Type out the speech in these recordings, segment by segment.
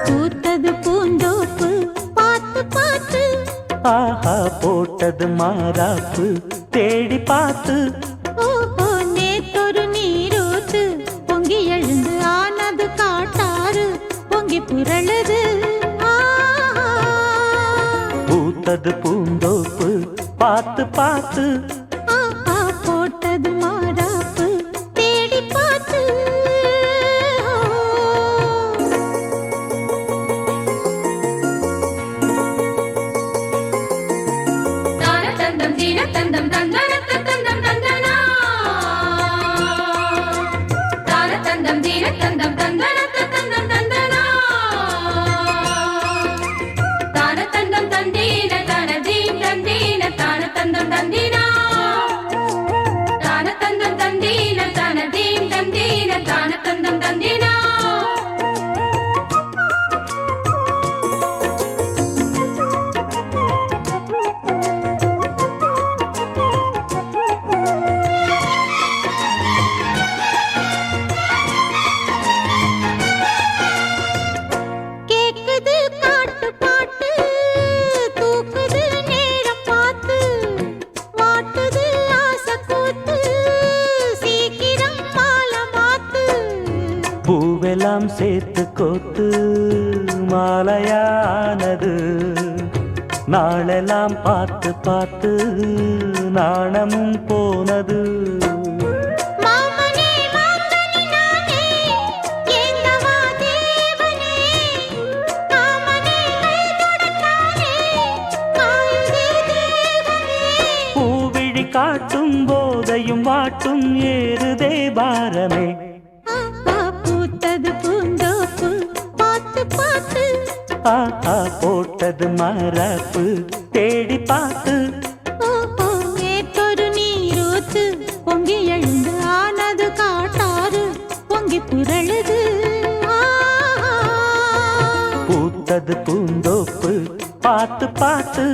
பூத்தது பூந்தோப்பு பார்த்து பார்த்து, ஆஹா போட்டது மாறாப்பு தேடி பார்த்து. ஓஹோ நேத்தொரு நீரூத்து பொங்கி எழுந்து ஆனது காட்டாறு பொங்கி புரளுது. பூத்தது பூந்தோப்பு பார்த்து பார்த்து, ஆஹா போட்டது மாறாப்பு தேடி பார்த்து. தானதந்தம் தீனதந்தம் தந்தனதந்தம் தந்தனா, தானதந்தம் தீனதந்தம் தந்தனதந்தம் தந்தனா, தானதந்தம் தந்தீன தனதீம் தந்தீன தானதந்தம் தந்தீனா, தானதந்தம் தந்தீன தனதீம் தந்தீன தானதந்தம் தந்தீனா. கேக்குது காட்டு பாட்டு தூக்குது நேரம் பார்த்து, வாட்டுது ஆசை கூத்து சீக்கிரம் மாலை மாத்து. பூவெல்லாம் சேர்த்து கோத்து மாலையானது, நாளெல்லாம் பார்த்து பார்த்து நாணமும் போனது. மாமனே மாங்கனி நானே ஏங்கவா தேவனே, காமனே கைதொடத்தானே காயுதே தேவனே. பூவிழி காட்டும் போதையும் வாட்டும் ஏறுதே பாரமே. ஆஹா பூத்தது பூந்தோப்பு பார்த்து பார்த்து, ஆஹா போட்டது மரப்பு தேடி பார்த்து. ஓஹோ நேத்தொரு நீரூத்து பொங்கி எழுந்து ஆனது காட்டாறு பொங்கி புரளுது. பூத்தது பூந்தோப்பு பார்த்து பார்த்து,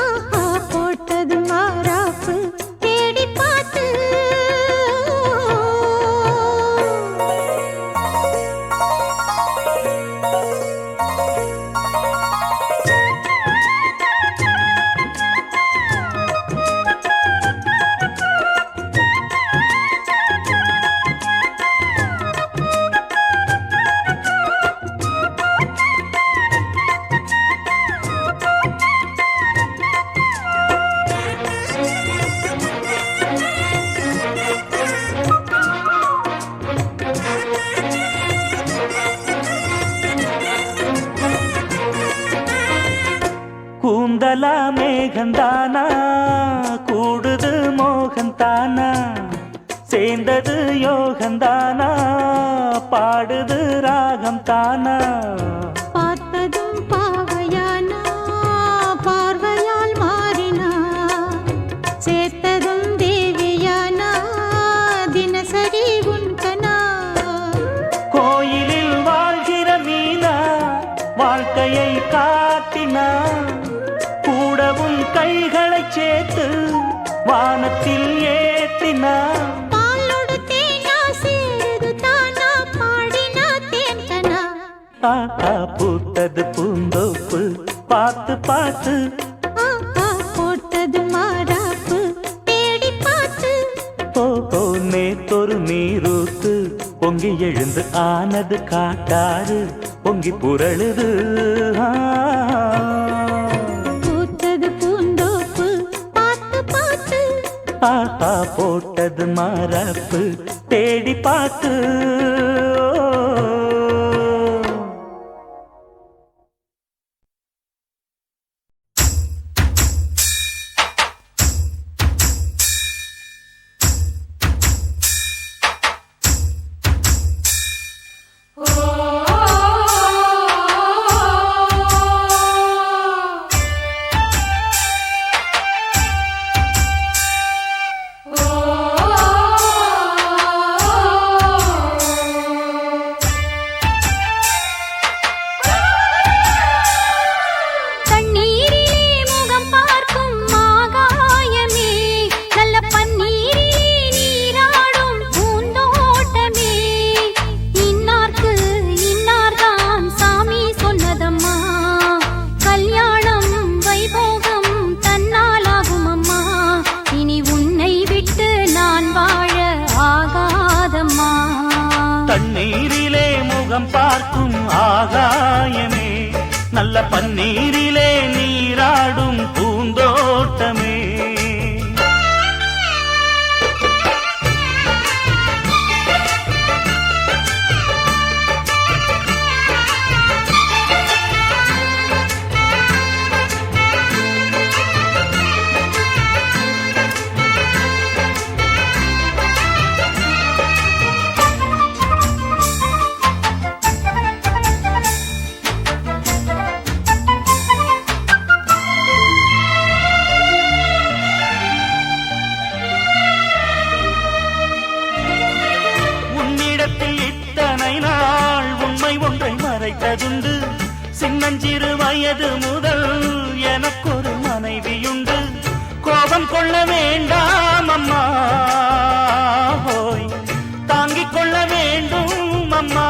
ஆஹா போட்டது மாறாப்பு தேடி பார்த்து. கூந்தலா மேகந்தானா கூடுது மோகந்தானா, சேர்ந்தது யோகந்தானா பாடுது ராகம் தானா. பார்த்ததும் பாவையானா பார்வையால் மாறினா, சேர்த்ததும் தேவியானா தினசரி உன்கனா. கோயிலில் வாழ்கிற மீனா வாழ்க்கையை காட்டினா, கூடவும் கைகளை சேர்த்து வானத்தில் ஏற்றினா. பாலோடு தேனா சேருது தானா பாடினா தேன்கனா. ஆஹா பூத்தது பூந்தோப்பு பார்த்து பார்த்து, ஆஹா போட்டது மாறாப்பு தேடி பார்த்து. ஓஹோ நேத்தொரு நீரூத்து பொங்கி எழுந்து ஆனது காட்டாறு பொங்கி புரளுது. பூத்தது பூந்தோப்பு பார்த்து பார்த்து, ஆஹா போட்டது மரப்பு தேடி பார்த்து. ஆகாயமே நல்ல பன்னீரிலே நீராடும் பூந்தோட்டமே. மறைத்ததுண்டு சின்னஞ்சிறு வயது முதல் எனக்கொரு மனைவியுண்டு. கோபம் கொள்ள வேண்டாம் அம்மா, ஹோய் தாங்கிக் கொள்ள வேண்டும் அம்மா.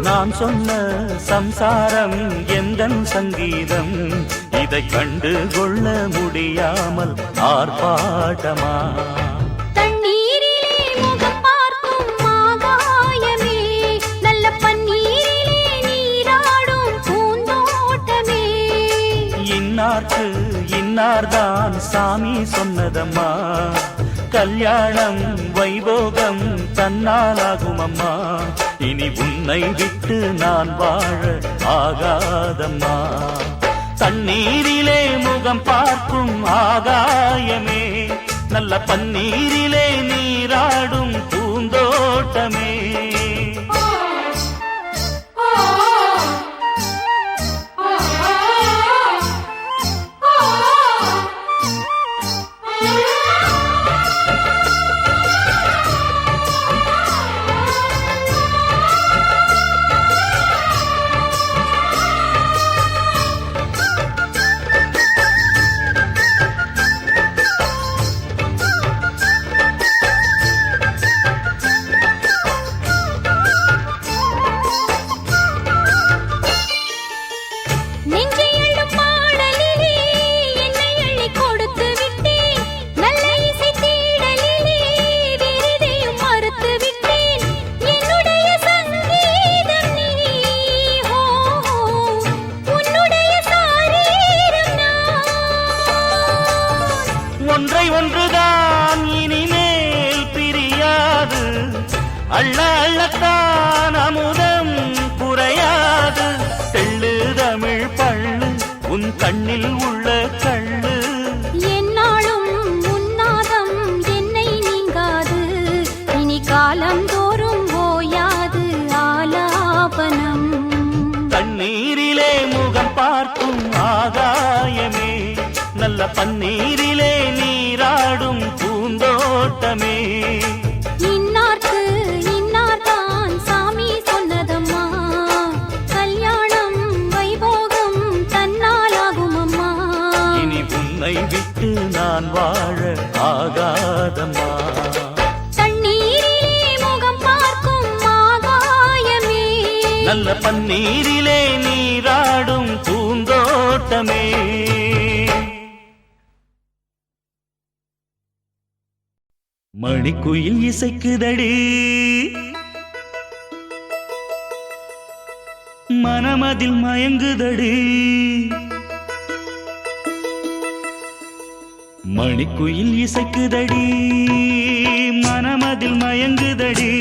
நான் சொன்ன சம்சாரம் எந்தன் சங்கீதம், இதை கண்டு கொள்ள முடியாமல் ஆர்ப்பாட்டமா. தண்ணீரிலே முகம் பார்க்கும் ஆகாயமே நல்ல பன்னீரிலே நீராடும் பூந்தோட்டமே. இன்னார்க்கு இன்னார்தான் சாமி சொன்னதம்மா, கல்யாணம் வைபோகம் தன்னாலாகும் அம்மா. இனி உன்னை விட்டு நான் வாழ ஆகாதம்மா. தண்ணீரிலே முகம் பார்க்கும் ஆகாயமே நல்ல பன்னீரிலே நீராடும் பூந்தோட்டமே. ஒன்றை ஒன்றுதான் இனிமேல் பிரியாது, அள்ள அள்ளத்தான் அமுதம் குறையாது. தெள்ளு தமிழ் பள்ளு உன் கண்ணில் உள்ள கள்ளு, என்னாலும் உன்னாதம் என்னை நீங்காது. இனி காலம் தோறும் ஓயாது ஆலாபனம். தண்ணீரிலே முகம் பார்க்கும் ஆகாயமே நல்ல பன்னீரிலே நீராடும் பூந்தோட்டமே. இன்னார்க்கு இன்னார்தான் சாமி சொன்னதம்மா, கல்யாணம் வைபோகம் தன்னாலாகும் அம்மா. இனி உன்னை விட்டு நான் வாழ ஆகாதம்மா. தண்ணீரிலே முகம் பார்க்கும் ஆகாயமே நல்ல பன்னீரிலே நீராடும் பூந்தோட்டமே. மணிக்குயில் இசைக்குதடி மனமதில் மயங்குதடி. மணிக்குயில் இசைக்குதடி மனமதில் மயங்குதடி.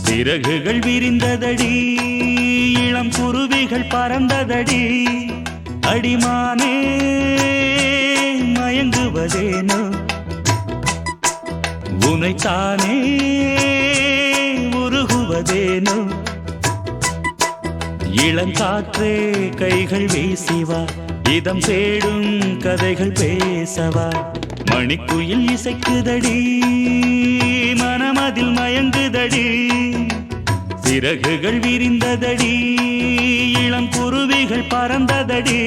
சிறகுகள் விரிந்ததடி இளம் குருவிகள் பறந்ததடி. அடிமானே மயங்குவதேனோ உனைத்தானே உருகுவதேனோ. இளங்காற்றே கைகள் வீசிவா, இதம் தேடும் கதைகள் பேசவா. மணிக்குயில் இசைக்குதடி மனமதில் மயங்குதடி. சிறகுகள் விரிந்ததடி இளம் குருவிகள் பறந்ததடி.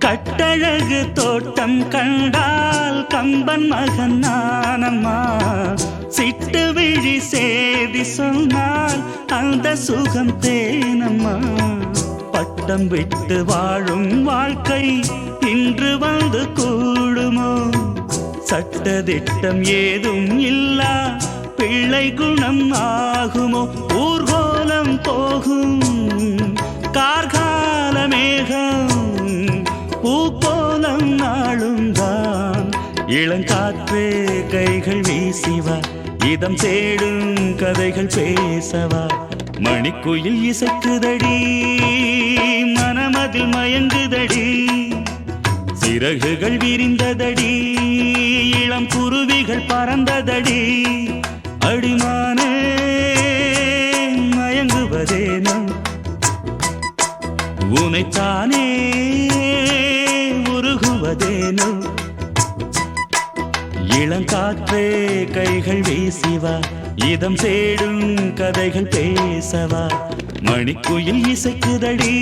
கட்டழகு தோட்டம் கண்டால் கம்பன் மகன் நானம்மா. சிட்டு விழி சேதி சொன்னால் அந்த சுகம் தேனம்மா. பட்டம் விட்டு வாழும் வாழ்க்கை இன்று வந்து கூடுமோ? சட்டதிட்டம் ஏதும் இல்லா பிள்ளை குணம் ஆகுமோ? ஊர்கோலம் போகும் கார்கால மேகம் பூக்கோலம் நாளும் தான். இளங்காற்றே கைகள் வீசிவா, இதம் தேடும் கதைகள் பேசவா. மணிக்குயில் இசைக்குதடி, மனமதில் மயங்குதடி. சிறகுகள் விரிந்ததடி, இளம் குருவிகள் பறந்ததடி. அடிமானே மயங்குவதேனோ, உனைத்தானே உருகுவதேனோ. இளங்காற்றே கைகள் வீசிவா, இதம் தேடும் கதைகள் பேசவா. மணிக்குயில் இசைக்குதடி,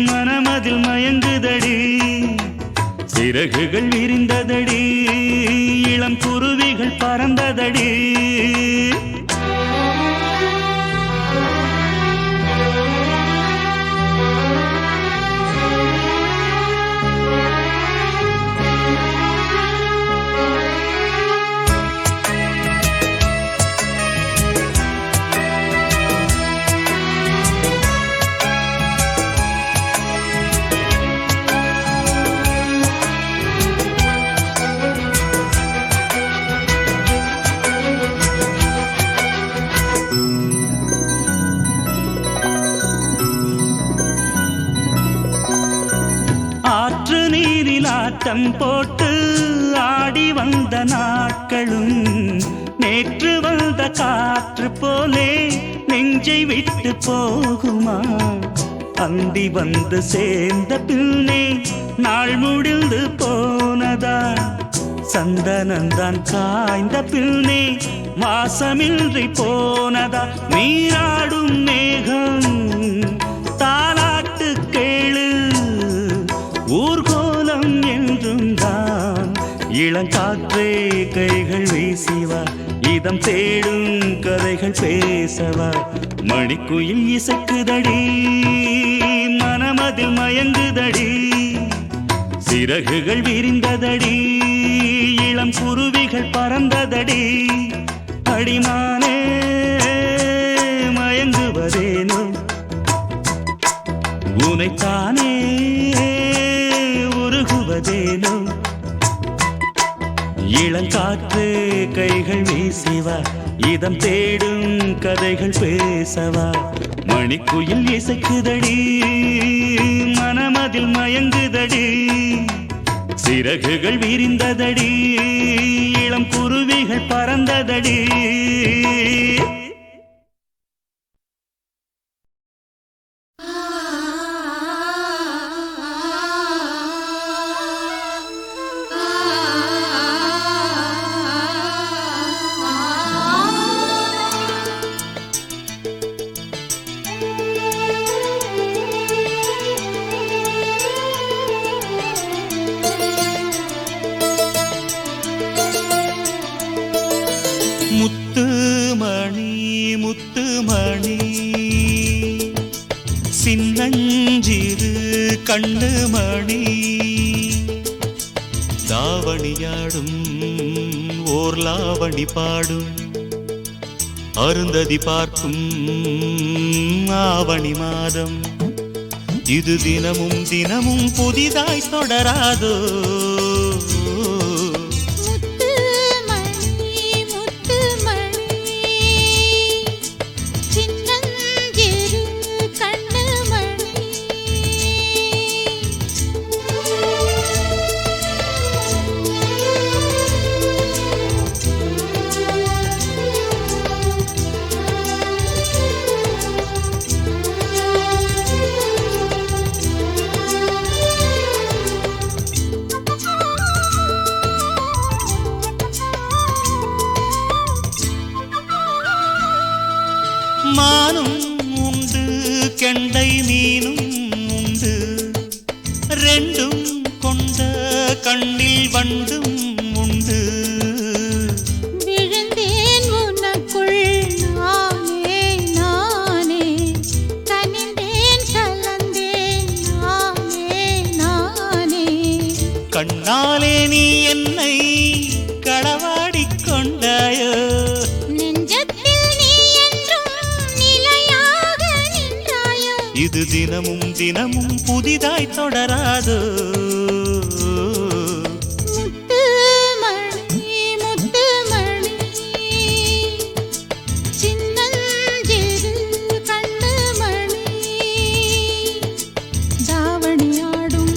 மனமதில் மயங்குதடி. சிறகுகள் விரிந்ததடி, இளம் குருவிகள் பறந்ததடி. ஆற்று நீரில் ஆட்டம் போட்டு ஆடி வந்த நாட்களும் நேற்று வந்த காற்று போலே நெஞ்சை விட்டு போகுமா? அந்தி வந்து சேர்ந்த பின்னே நாள் முடிந்து போனதா? சந்தனந்தான் காய்ந்த பின்னே வாசமின்றி போனதா? நீராடும் மேகம் தாலாட்டு கேளு, ஊர்கோலம் என்றும் தான். இளங்காற்றே கைகள் வீசிவா, இதம் தேடும் கதைகள் பேசவா. மணிக்குயில் இசைக்குதடி, மனமதில் மயங்குதடி. சிறகுகள் விரிந்ததடி, இளம் குருவிகள் பறந்ததடி. அடிமானே மயங்குவதேனோ, உனைத்தானே உருகுவதேனோ. இளங்காற்று கைகள் வீசிவா, இதம் தேடும் கதைகள் பேசவா. மணிக்குயில் இசைக்குதடி, மனமதில் மயங்குதடி. சிறகுகள் விரிந்ததடி, இளம் குருவிகள் பறந்ததடி. முத்துமணி முத்துமணி சின்னஞ்சிறு கண்ணுமணி, தாவணியாடும் ஓர் லாவணி பாடும் அருந்ததி பார்க்கும் ஆவணி மாதம். இது தினமும் தினமும் புதிதாய் தொடராதோ? மானும் உண்டு கெண்டை மீனும் உண்டு, ரெண்டும் கொண்ட கண்ணில் வண்டும் உண்டு. விழுந்தேன் உனக்குள் நானே நானே, கனிந்தேன் கலந்தேன் நானே நானே. கண்ணாலே நீ என்னை களவாடிக் கொண்டாயோ, நெஞ்சத்தில் நீ என்றும் நிலையாக நின்றாயோ. இது தினமும் தினமும் புதிதாய் தொடராதோ. முத்துமணி முத்துமணி, சின்னஞ்சிறு கண்ணுமணி, தாவணியாடும்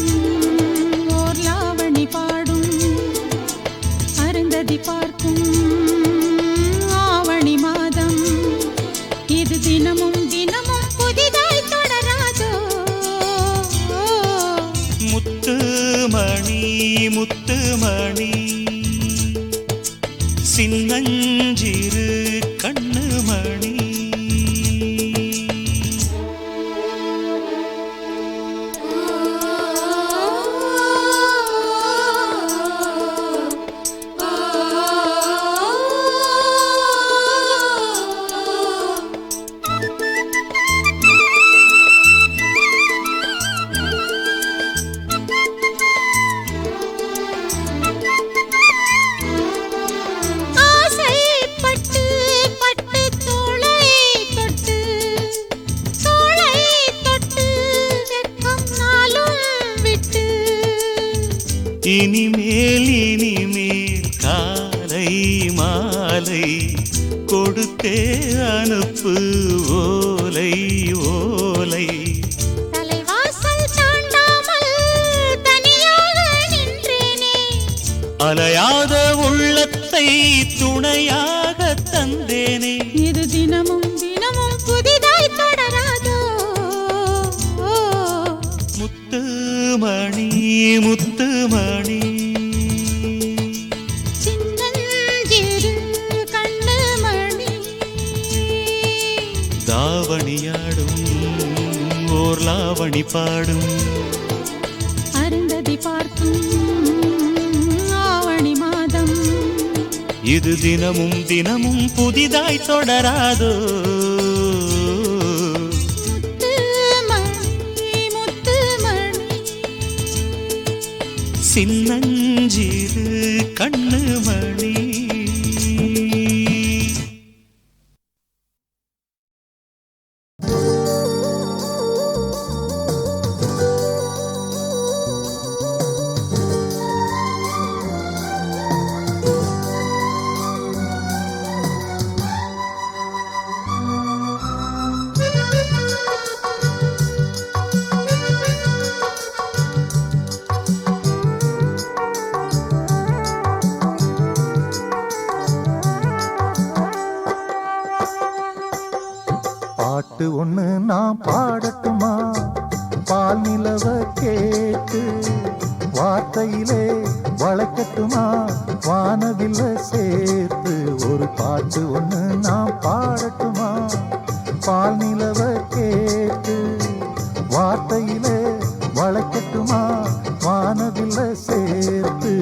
ஓர் லாவணி பாடும், அருந்ததி பார்க்கும் ஆவணி மாதம். இது தினமும் தினமும் புதிதாய் தொடராதோ. முத்துமணி முத்துமணி, சின்னஞ்சிறு கண்ணுமணி. ஆசைப்பட்டு பட்டு தோளை தொட்டு, தோளை தொட்டு வெட்கம் நாளும் விட்டு. இனிமேல் இனிமேல் காலை மாலை கொடுத்தே அனுப்பு ஓலை ஓலை. தலைவாசல் தாண்டாமல் தனியாக நின்றேனே, அலையாத உள்ளத்தை துணையாக தந்தேனே. இது தினமும் தினமும் புதிதாய் தொடராதோ. முத்துமணி முத்துமணி, சின்னஞ்சிறு கண்ணுமணி, தாவணியாடும் ஓர் லாவணி பாடும், அருந்ததி பார்க்கும் ஆவணி மாதம். இது தினமும் தினமும் புதிதாய் தொடராதோ. முத்துமணி முத்துமணி, சின்னஞ்சிறு கண்ணுமணி. பாட்டு ஒண்ணு நான் பாடட்டுமா? பால் நிலவ கேட்டு வார்த்தையிலே வளைக்கட்டுமா? வானவில்ல சேர்த்து ஒரு பாட்டு ஒண்ணு நான் பாடட்டுமா? பால் நிலவ கேட்டு வார்த்தையிலே வளைக்கட்டுமா? வானவில்ல சேர்த்து.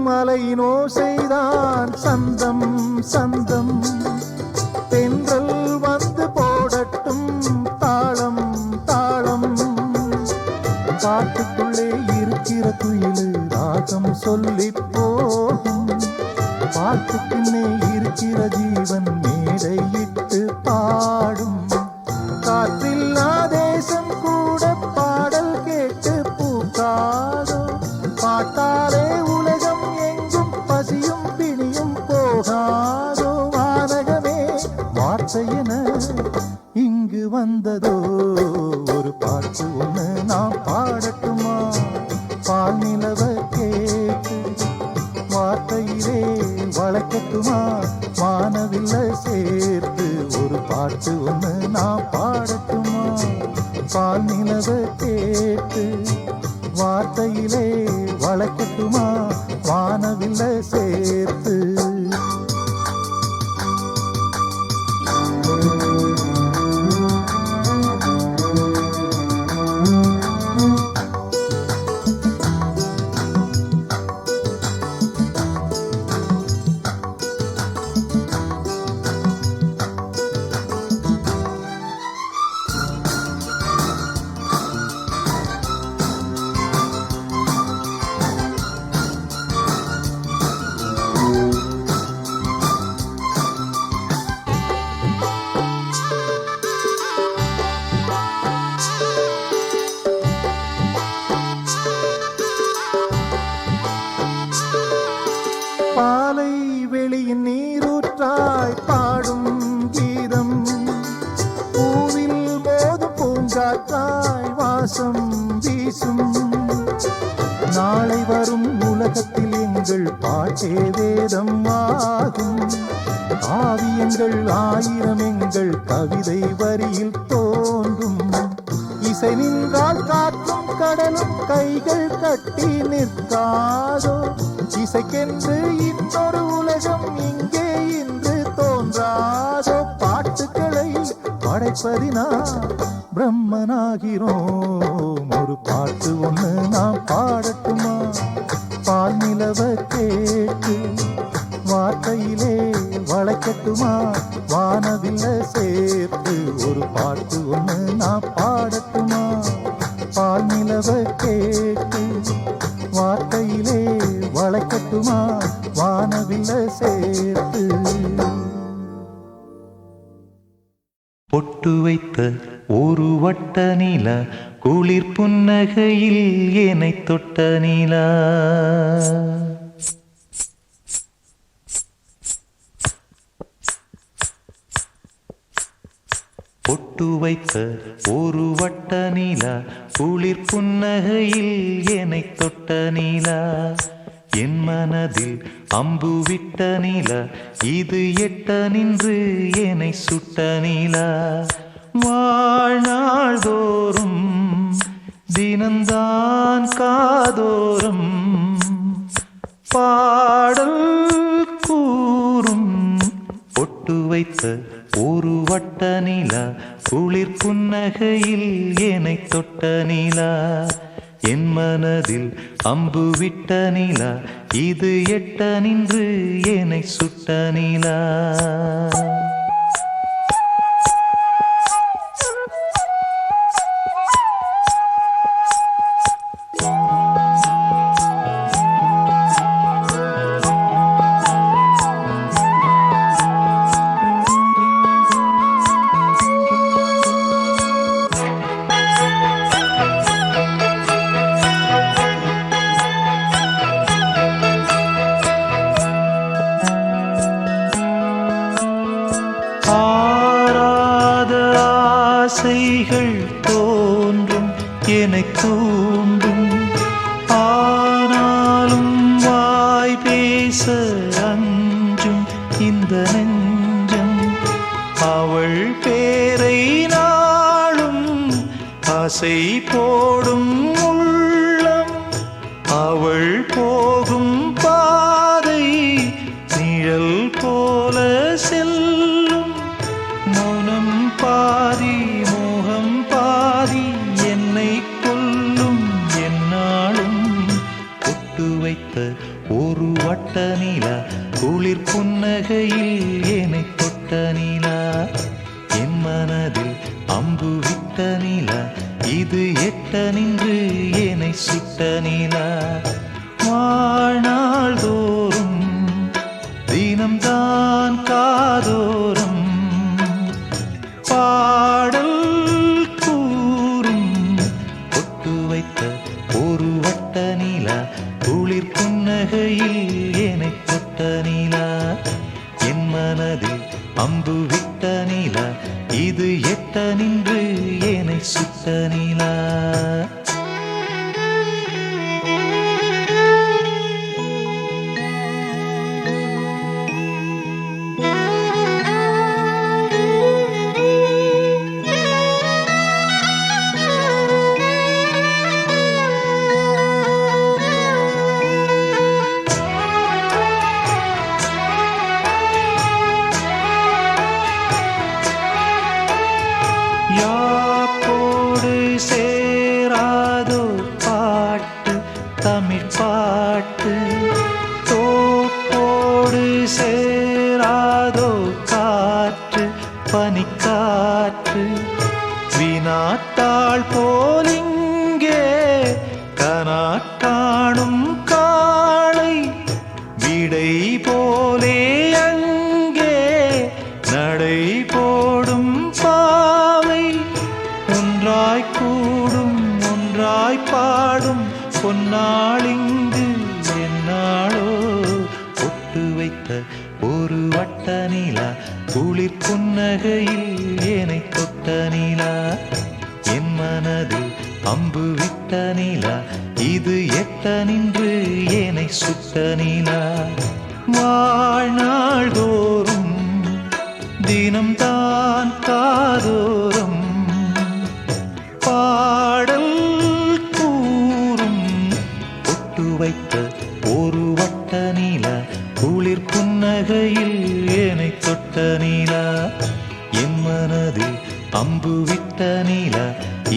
மலையின் ஓசைதான் சந்தம் சந்தம். தென்றல் வந்து போடட்டும் தாளம் தாளம். காட்டுக்குள்ளே இருக்கிற குயிலு ராகம் சொல்லி போகும். பாட்டுக்குன்னே இருக்கிற ஜீவன் மேடையிட்டு பாடும். இங்கு வந்ததோ ஒரு பாட்டு ஒண்ணு நான் பாடட்டுமா பால் நிலவ கேட்டு வார்த்தையிலே வளைக்கட்டுமா வானவில்ல சேர்த்து ஒரு பாட்டு ஒண்ணு நான் பாடட்டுமா பால் நிலவ கேட்டு வார்த்தையிலே வளைக்கட்டுமா வானவில்ல சேர்த்து பாலை வெளியின் நீரூற்றாய் பாடும் கீதம் பூவில் மோதும் பூங்காற்றாய் வாசம் வீசும் நாளை வரும் உலகத்தில் எங்கள் பாட்டே வேதம் ஆகும் காவியங்கள் ஆயிரம் எங்கள் கவிதை வரியில் தோன்றும் இசை நின்றால் காற்றும் கடலும் கைகள் கட்டி நிற்காதோ இசைக்கென்று இன்னொரு உலகம் இங்கே இன்று தோன்றாதோ பாட்டுக்களை படைப்பதினா பிரம்மனாகிறோம் ஒரு பாட்டு ஒண்ணு நாம் பாடட்டுமா பால் நிலவ கேட்டு வார்த்தையிலே வளைக்கட்டுமா வானவில்ல சேர்த்து ஒரு பாட்டு ஒண்ணு நான் பாடட்டுமா பால் நிலவ கேட்டு வார்த்தையிலே வளைக்கட்டுமா வானவில்ல சேர்த்து பொட்டு வைத்த ஒரு வட்ட நீலா குளிர் புன்னகையில் என்னை தொட்ட நீலா பொட்டு வைத்த ஒரு வட்ட நீலா குளிர் புன்னகையில் என்னை தொட்ட நீலா என் மனதில் அம்பு விட்ட நீலா இது எட்ட நின்று என்னை சுட்ட நீலா வாழ்நாள் தோறும் தினந்தான் காதோறும் பாடல் கூறும் பொட்டு வைத்த ஒரு வட்ட நீலா குளிர் புன்னகையில் என்னை தொட்ட நீலா என் மனதில் அம்பு விட்ட நீலா இது எட்ட நின்று என்னை சுட்ட நீலா ஆசைகள் தோன்றும் என்னை தூண்டும் ஆனாலும் வாய் பேச அஞ்சும் இந்த நெஞ்சம் அவள் பேரை நாளும் ஆசை போடும் உள்ளம் அவள் போகும் பாதை நிழல் போல செல்லும் மௌனம் பாதி மோகம் பாதி என்னை கொல்லும் என்னாலும் பொட்டு வைத்த ஒரு வட்ட நீலா குளிர் புன்னகையில் என்னை தொட்ட நீலா என் மனதில் அம்பு விட்ட நீலா இது எட்ட நின்று என்னை சுட்ட நீலா வாழ்நாள் தோறும் தினம்தான் காதோறும் பாடல் கூறும் பொட்டு வைத்த ஒரு வட்ட நீலா குளிர் புன்னகையில் என்னை தொட்ட நீலா என் மனதில் அம்பு விட்ட நீலா இது எட்ட நின்று ஏனை சுட்ட நிலா. யாக்கோடு சேராதோ பாட்டு தமிழ் பாட்டு, தோப்போடு சேராதோ காற்று பனிக்காற்று, வினாத்தாள் போலிங்கே கனா காணும் காளை, விடை போலே அங்கே நடை போடும் பாவை, ஒன்றாய் கூடும் ஒன்றாய் பாடும் பொன்னாளிங்கு என்னாளோ, பொட்டு வைத்த ஒரு வட்ட நிலா, குளிர் புன்னகையில் ஏனை தொட்ட நிலா, என் மனதில் அம்பு விட்ட நிலா, இது எட்ட நின்று ஏனை சுட்ட நிலா. வாழ்நாள் தோறும் தினம்தான் காதோறும் பாடல் கூறும், பொட்டு வைத்த ஒரு வட்ட நிலா, குளிர் புன்னகையில் ஏனை தொட்ட நிலா, என் மனதில் அம்பு விட்ட நிலா,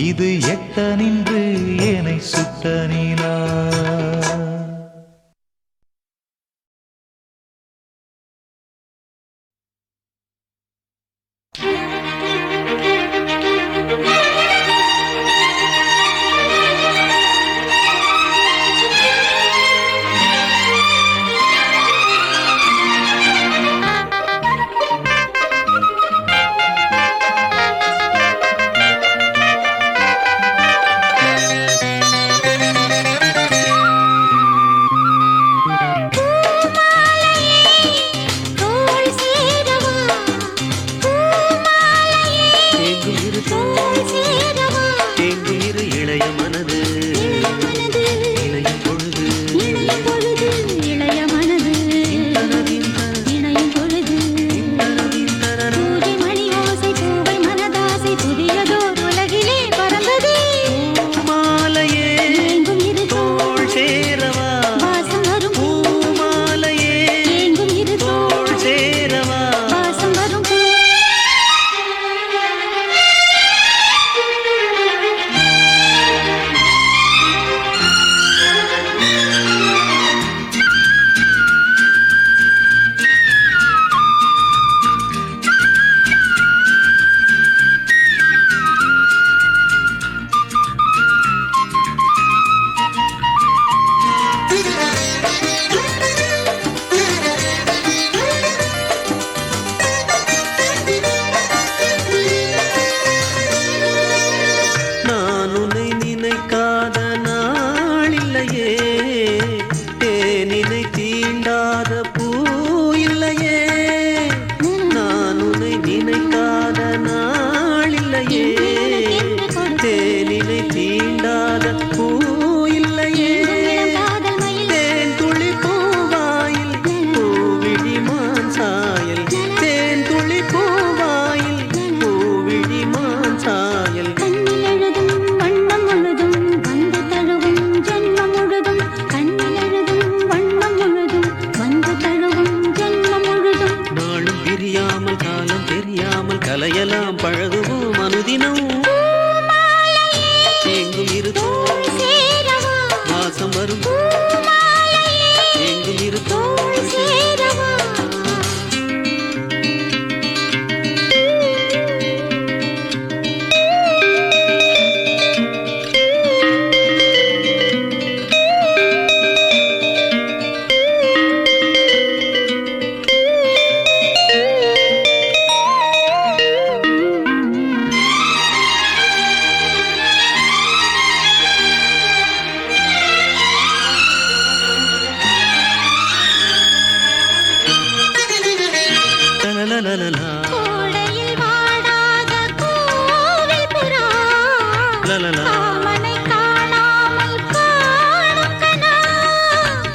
இது எட்ட நின்று ஏனை சுட்ட நிலா. கலையெல்லாம் பழகுவோம் அனுதினம். எங்கும் இருக்கும் வாசம் வரும், எங்கும் இருக்கும் லலலா காமனை காணாமல் காணும் கனா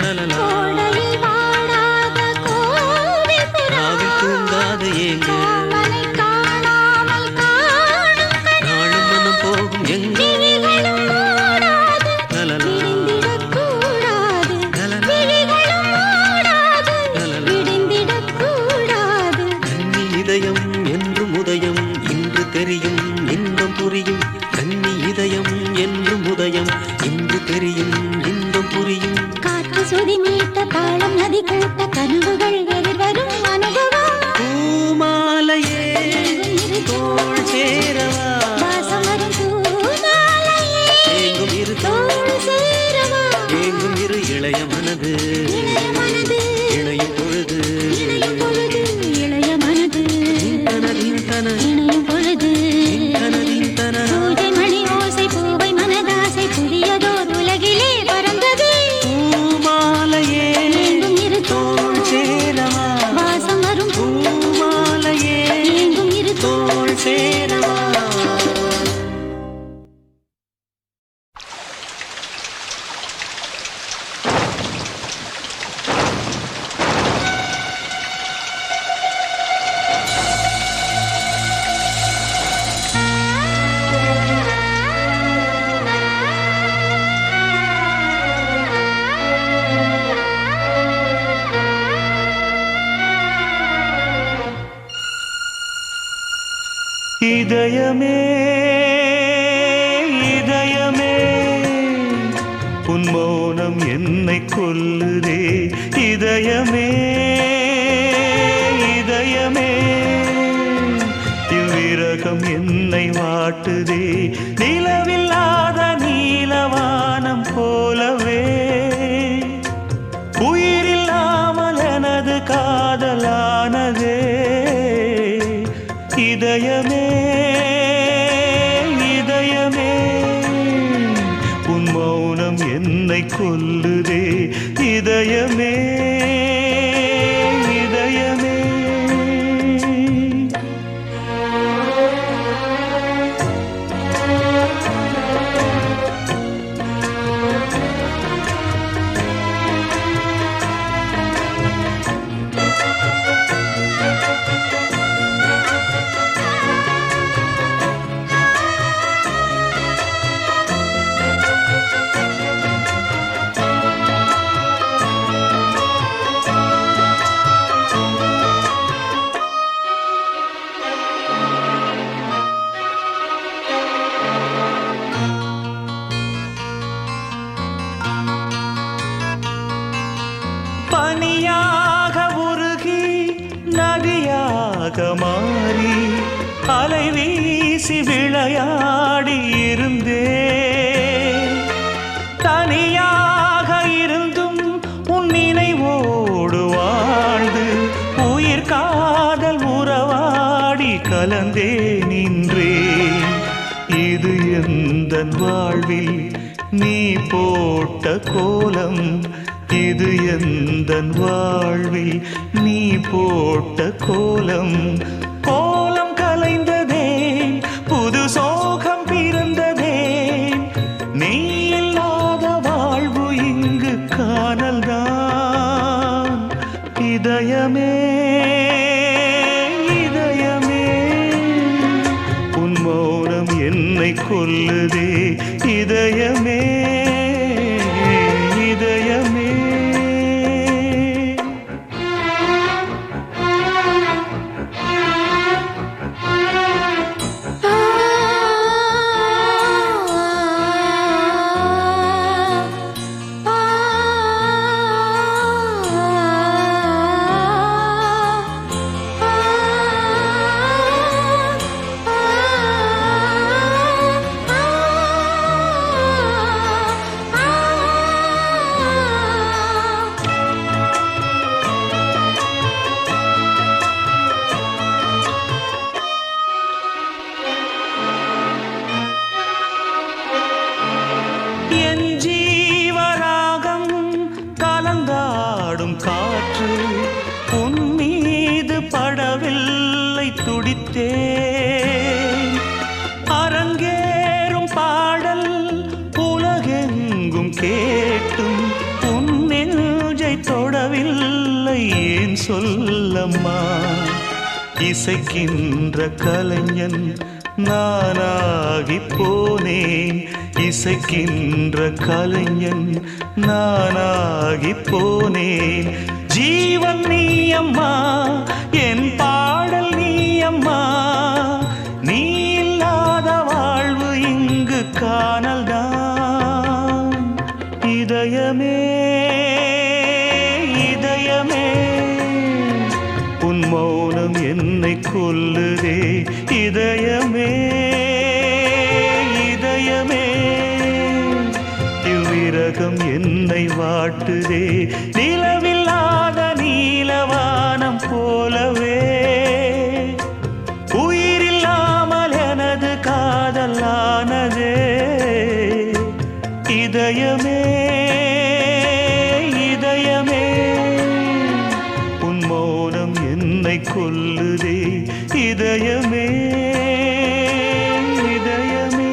லலலா கோடையில் வாடாத கோவில் புறா ராவில் தூங்காத ஏங்க காமனை காணாமல் காணும் கனா நாளும் மனம் போகும் எங்க விழிகளும் மூடாது லலலா விடிந்திடக்கூடாது லலலா விழிகளும் மூடாது லலலா விடிந்திடக்கூடாது கன்னி இதயம் என்றும் உதயம் இன்று தெரியும் இன்பம் புரியும் கன்னி இதயம் என்றும் உதயம் இன்று தெரியும் இன்பம் புரியும் காற்று சுதி மீட்ட தாளம் நதி கூட்ட கனவுகள் எதிர்வரும் அனுபவம் பூமாலையே தோள் சேரவா வாசம் வரும் பூமாலையே ஏங்கும் இரு தோள் சேரவா ஏங்கும் இரு இளைய மனது இளைய மனது இணையும் பொழுது இணையும் பொழுது இளைய மனது தனதின் தன இணையும் பொழுது தனதின் தன பூஜை மணி ஓசை பூவை மனதாசை புதியதோர் உலகிலே பறந்தது பூமாலையே எங்கும் இரு தோள் சேரவா வாசம் வரும் பூமாலையே எங்கும் இரு தோள் சேரவா இதயமே இதயமே உன் மௌனம் என்னை கொல்லுதே இதயமே இதயமே இவ்விரகம் என்னை வாட்டுதே நிலவில்லாத நீலவானம் போலவே உயிரில்லாமல் எனது காதலானதே இதயமே இதயமே உன் மௌனம் என்னை கொல்லுதே இதயமே இதயமே பனியாக உருகி நதியாக மாறி அலை வீசி விளையாடி இருந்தே தனியாக இருந்தும் உன் நினைவோடு வாழ்ந்து உயிர் காதல் உறவாடி கலந்தே நின்றேன் இது எந்தன் வாழ்வில் நீ போட்ட கோலம் இது எந்தன் வாழ்வில் நீ போட்ட கோலம் கோலம் கலைந்ததே புது சோகம் பிறந்ததே நீ இல்லாத வாழ்வு இங்கு காணல்தான் இதயமே இதயமே உன் மௌனம் என்னை கொல்லுதே இதயமே இதயமே இசைக்கின்ற கலைஞன் நானாகி போனேன். இசைக்கின்ற கலைஞன் நானாகி போனேன். ஜீவன் நீ அம்மா, என் பாடல் நீ அம்மா. நீ இல்லாத வாழ்வு இங்கு காணல்தான். இதயமே இதயமே உன் மௌனம் என்னை கொல்லுதே. இதயமே இதயமே இவ்விரகம் என்னை வாட்டுதே. நிலவில்லாத நீலவானம் போலவே உயிரில்லாமல் எனது காதலானதே. இதயமே இதயமே உன் மௌனம் என்னை கொல்லுதே. இதயமே இதயமே.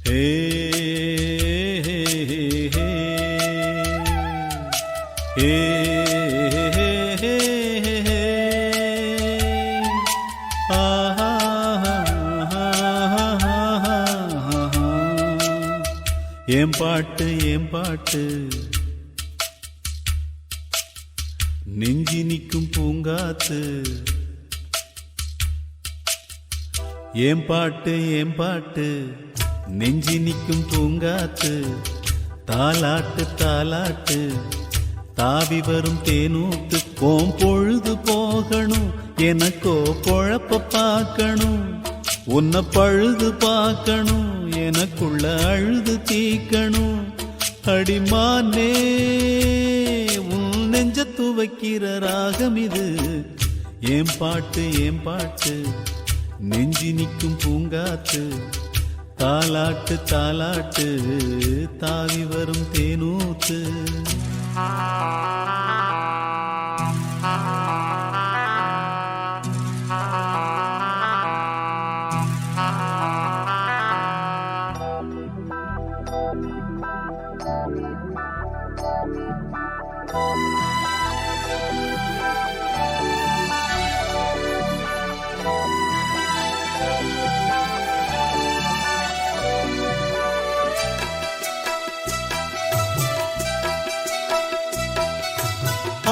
ஹே ஹே ஹே ஹே ஹே ஹே ஆஹா ஏன் பாட்டு ஏன் பாட்டு நெஞ்சி நிற்கும் பூங்காத்து. ஏன் பாட்டு ஏன் பாட்டு நெஞ்சி நிற்கும் பூங்காத்து. தாலாட்டு தாலாட்டு தாவி வரும் தேனூத்து. போம் பொழுது போகணும் எனக்கோ பொழப்ப பார்க்கணும். உன்னை பழுது பார்க்கணும் எனக்குள்ள அழுது தீக்கணும். அடிமானே உன் நெஞ்ச துவைக்கிற ராகம் இது. ஏன் பாட்டு ஏன் பாட்டு நெஞ்சி நிற்கும் பூங்காத்து. தாலாட்டு தாலாட்டு தாவி வரும் தேனூத்து.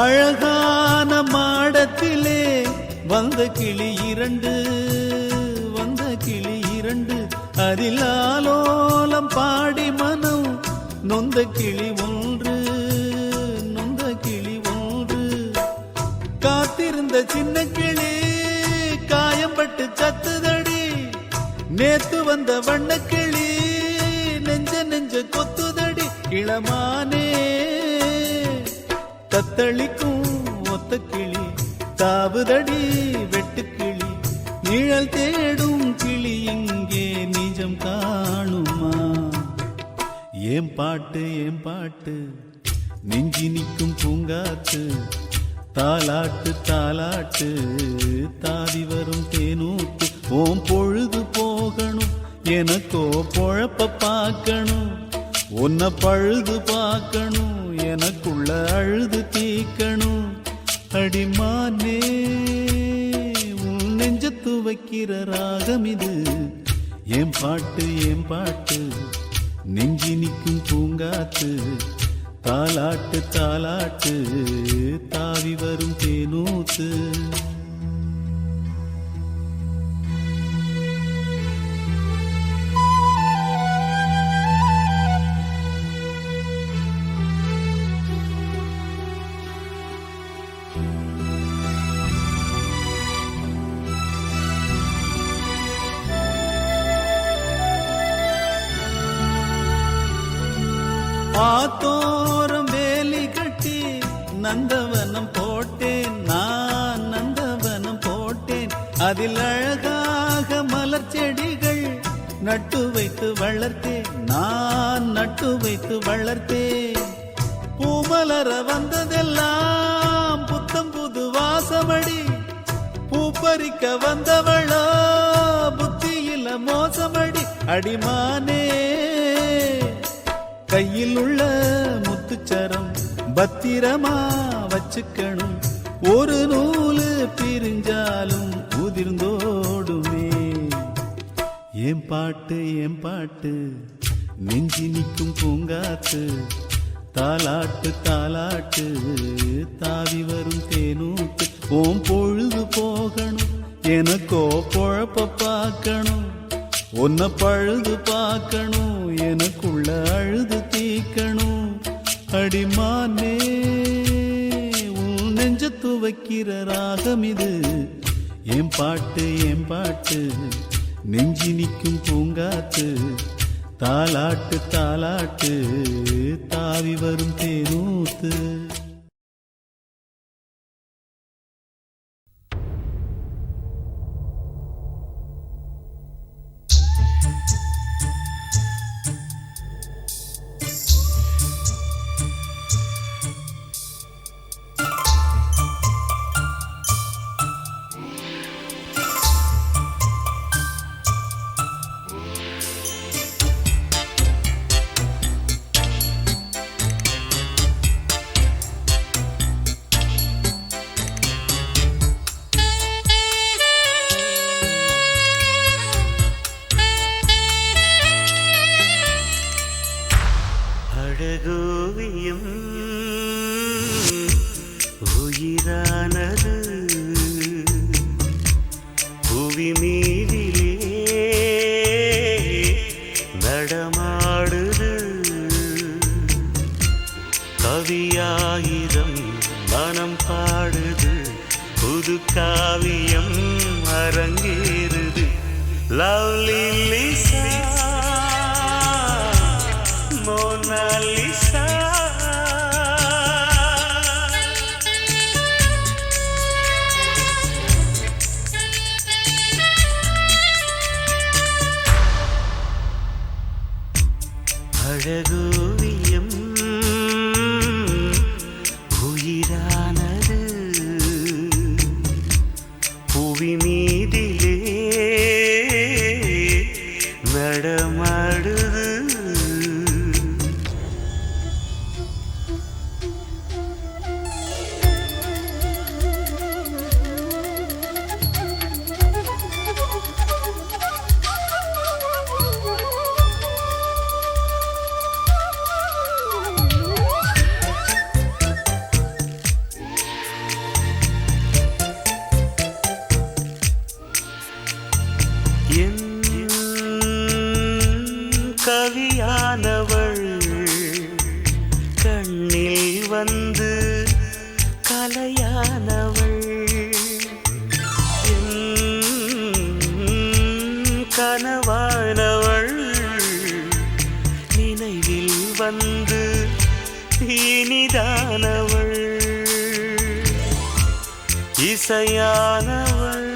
அழகான மாடத்திலே வந்த கிளி இரண்டு, வந்த கிளி இரண்டு. அதில் ஆலோலம் பாடி மனம் நொந்த கிளி ஒன்று, நொந்த கிளி ஒன்று. காத்திருந்த சின்ன கிளி காயம்பட்டு சத்துதடி. நேத்து வந்த வண்ண கிளி நெஞ்ச நெஞ்ச கொத்துதடி. இளமானே தத்தளிக்கும் ஒத்த கிளி தாவுதடி வெட்டு கிளி. நிழல் தேடும் கிளி இங்கே நிஜம் காணுமா? ஏன் பாட்டு ஏன் பாட்டு நெஞ்சி நிற்கும் பூங்காத்து. தாலாட்டு தாலாட்டு தாவி வரும் தேனூத்து. ஓம் பொழுது போகணும் எனக்கோ பொழப்ப பார்க்கணும். உன்னை பழுது பார்க்கணும் எனக்குள்ள அழுது தீக்கணும். அடிமானே உன் நெஞ்சத்து வைக்கிற ராகம் இது. ஏன் பாட்டு ஏன் பாட்டு நெஞ்சி நிற்கும் பூங்காத்து. தாலாட்டு தாலாட்டு தாவி வரும் தேனூத்து. ஆத்தோரம் வேலி கட்டி நந்தவனம் போட்டேன், நான் நந்தவனம் போட்டேன். அதில் அழகாக மலர் செடிகள் நட்டு வைத்து வளர்த்தேன், நான் நட்டு வைத்து வளர்த்தேன். பூமலர வந்ததெல்லாம் புத்தம் புது வாசமடி. பூப்பறிக்க வந்தவளோ புத்தி மோசமடி அடிமானே. கையில் உள்ள முத்துச்சரம் பத்திரமா வச்சுக்கணும், ஒரு நூலு பிரிஞ்சாலும் உதிர்ந்தோடுமே. ஏன் பாட்டு நெஞ்சி நிற்கும் பூங்காத்து, தாலாட்டு தாலாட்டு தாவி வரும் தேனூத்து. ஓம் பொழுது போகணும், எனக்கோ பொழப்ப பார்க்கணும், உன்னை பழுது பார்க்கணும், எனக்குள்ள அழுது தீக்கணும். அடிமானே உன் நெஞ்ச துவைக்கிற ராகம் இது, என் பாட்டு நெஞ்சி நிற்கும் பூங்காத்து, தாலாட்டு தாலாட்டு தாவி வரும் தேனூத்து. அழகோவியம் உயிரானது, புவி மீதிலே நடமாடுது. கவியாயிரம் மனம் பாடுது, புது காவியம் அரங்கேறுது. லவ்லி லிசா மோனாலிசா, அழகோவியம் உயிரானது, புவி மீதிலே நடமாடுது. கவியானவள் கண்ணில் வந்து கலையானவள், கனவானவள் நினைவில் வந்து இனிதானவள், இசையானவள்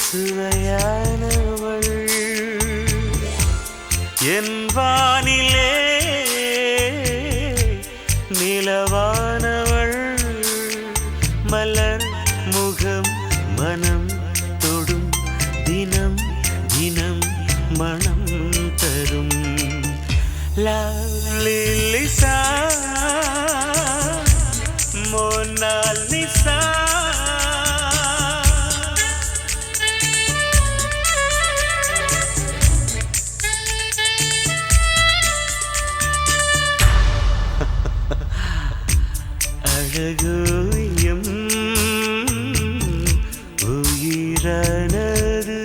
சுவையானவள், என் வானிலே நிலவானவள், மலர் முகம் மனம் தொடும், தினம் தினம் மனம் தரும். லவ்லி லிசா மோனாலிசா, அழகோவியம் உயிரானது.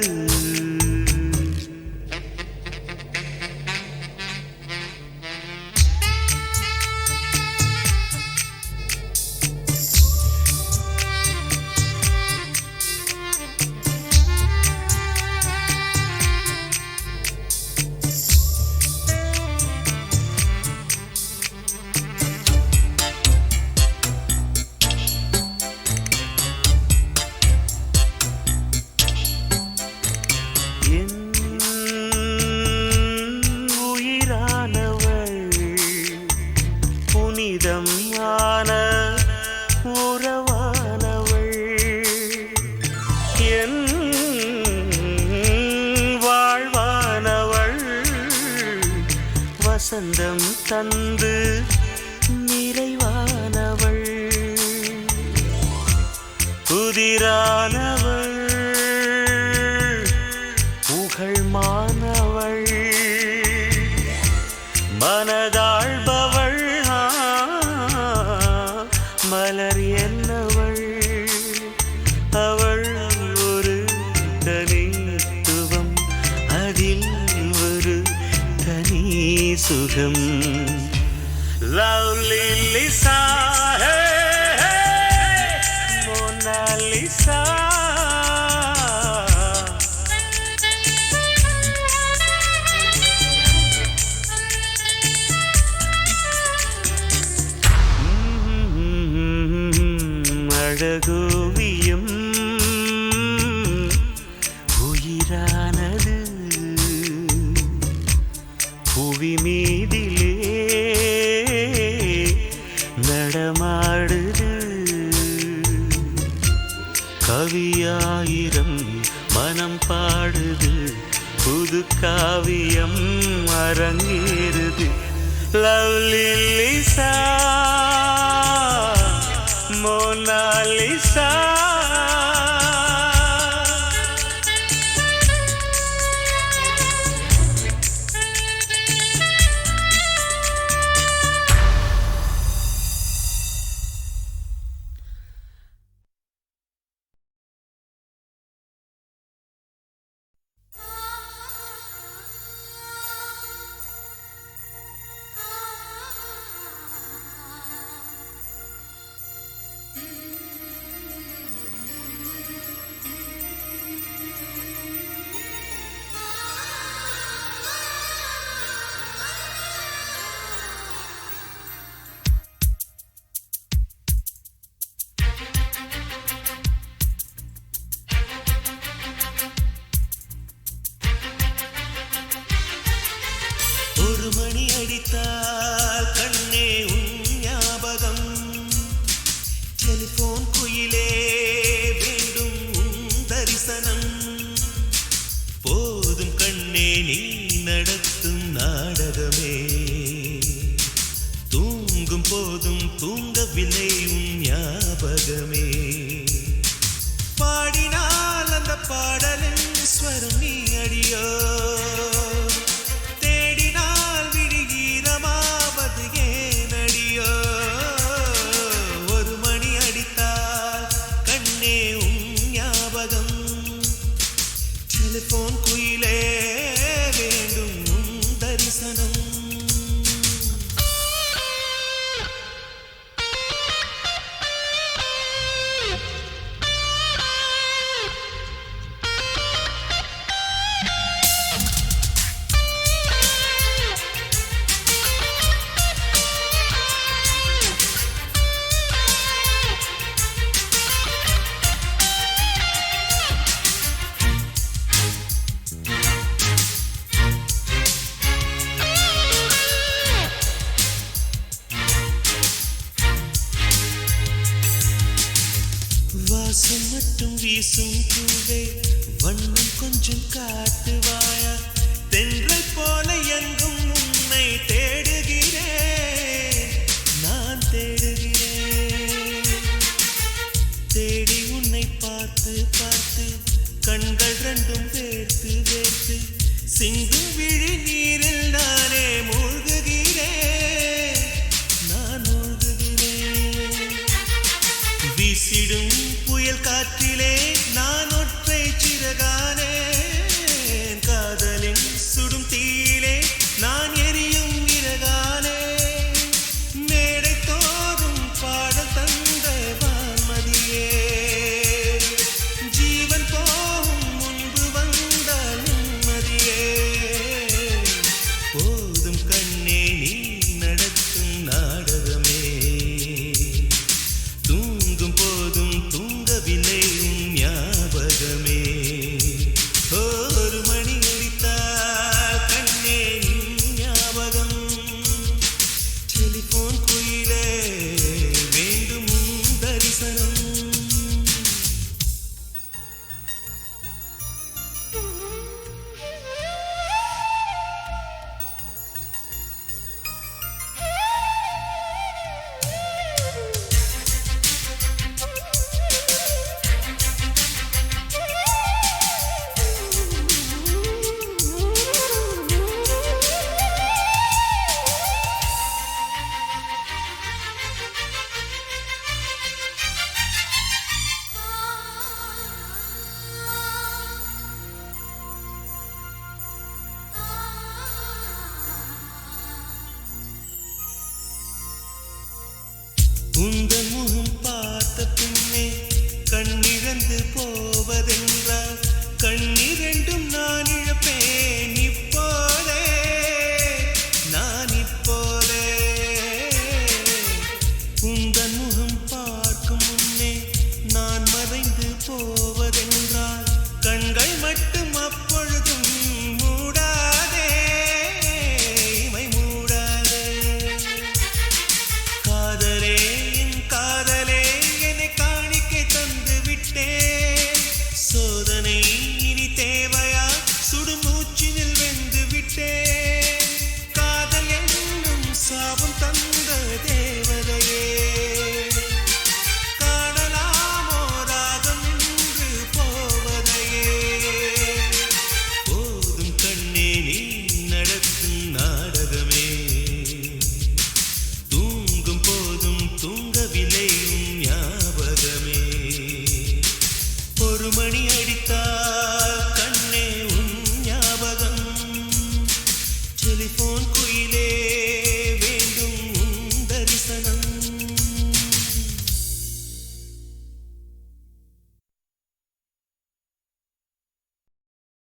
வசந்தம் தந்து நிறைவானவள் புதிரானவள் புகழ்மானவள் மனதாழ்பவள் மலர் என்னவள் அவள் ஒரு தனித்துவம் அதில் ஒரு தனி சுகம் லவ்லி லிசா மோனாலிசா அழகோவியம் உயிரானது புவி மீதிலே நடமாடுது கவியாயிரம் மனம் பாடுது புது காவியம் அரங்கேறுது லவ்லி லிசா மோனாலிசா ஒரு மணி அடித்தால் கண்ணே உன் ஞாபகம் டெலிபோன் குயிலே வேண்டும் உன் தரிசனம் போதும் கண்ணே நீ நடத்தும் நாடகமே தூங்கும் போதும் தூங்கவில்லை உன் ஞாபகமே பாடினால் அந்த பாடலின் ஸ்வரம் நீ அடியோ டெலிபோன் குயிலே வேண்டும் உன் தரிசனம் வாசம் மட்டும் வீசும் பூவே வண்ணம் கொஞ்சம் காட்டுவாயா தென்றல் போல எங்கும் உன்னை தேடுகிறேன் நான் தேடுகிறேன் தேடி உன்னை பார்த்து பார்த்து கண்கள் ரெண்டும் வேர்த்து வேர்த்து சிங்கும் விழி